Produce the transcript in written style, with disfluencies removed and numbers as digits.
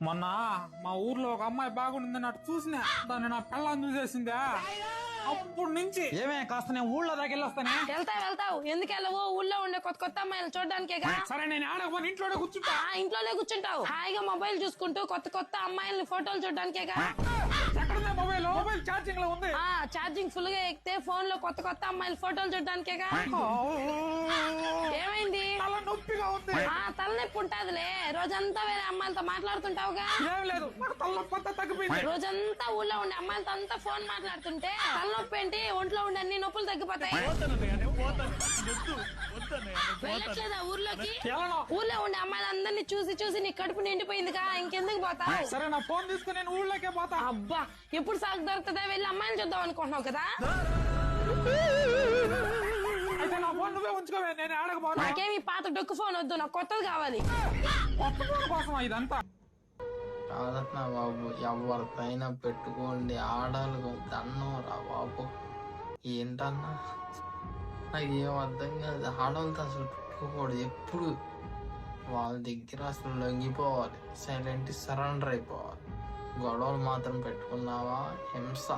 మొన్న మా ఊర్లో ఒక అమ్మాయి బాగుండిందని అటు చూసిన దాన్ని నా పెళ్ళాన్ని చూసేసిందా అప్పుడు నుంచి ఏమే కాస్త నేను ఊళ్ళో దాకా వెళ్ళొస్తానే. వెళ్తావు ఎందుకు వెళ్ళవు? ఊళ్ళో ఉండే కొత్త కొత్త అమ్మాయిలు చూడడానికేగా. సరే నేను ఆడకపోతే ఇంట్లోనే కూర్చుంటా. ఇంట్లోనే కూర్చుంటావు హాయిగా మొబైల్ చూసుకుంటూ కొత్త కొత్త అమ్మాయిల్ని ఫోటోలు చూడడానికేగా. మొబైల్ ఛార్జింగ్ లో ఉంది. ఛార్జింగ్ ఫుల్ గా ఎక్కితే ఫోన్ లో కొత్త కొత్త అమ్మాయిలు ఫోటోలు చూడడానికేగా. ఏమైంది? నొప్పిగా ఉంది. తలనొప్పి ఉంటాదిలే, రోజంతా వేరే అమ్మాయిలతో మాట్లాడుతుంటావుగా. ఏం లేదు, తగ్గిపోయింది. రోజంతా ఊళ్ళో ఉండే అమ్మాయిలతో అంతా ఫోన్ మాట్లాడుతుంటే తలనొప్పి ఏంటి? ఒంట్లో ఉండే అన్ని నొప్పులు తగ్గిపోతాయి. వెళ్ళట్లేదా ఊర్లోకి? ఊర్లో ఉండే అమ్మాయిలందరినీ చూసి చూసి నీ కడుపు నిండిపోయిందిగా, ఇంకెందుకు పోతా? సరే నా ఫోన్ తీసుకుని నేను ఊళ్ళోకే పోతా. అబ్బా ఎప్పుడు సాగు దొరుకుతుందా? వెళ్ళి అమ్మాయిని చూద్దాం అనుకుంటున్నావు కదా. అయితే నా ఫోన్ నువ్వే ఉంచుకోవే, నేను ఆడకపోతా. నాకేమి పాత డొక్కు ఫోన్ వద్దు, నాకు కొత్తది కావాలి. కొత్త ఫోన్ కోసం ఇదంతా కాదట్న బాబు, ఎవరికైనా పెట్టుకోండి, ఆడాలి దన్నం రా బాబు. ఏంటన్నా నాకు ఏం అర్థం కాదు, ఆడవాళ్ళతో అసలు పెట్టుకోకూడదు. ఎప్పుడు వాళ్ళ దగ్గర అసలు లొంగిపోవాలి, సైలెంట్ సరెండర్ అయిపోవాలి. గొడవలు మాత్రం పెట్టుకున్నావా హింస.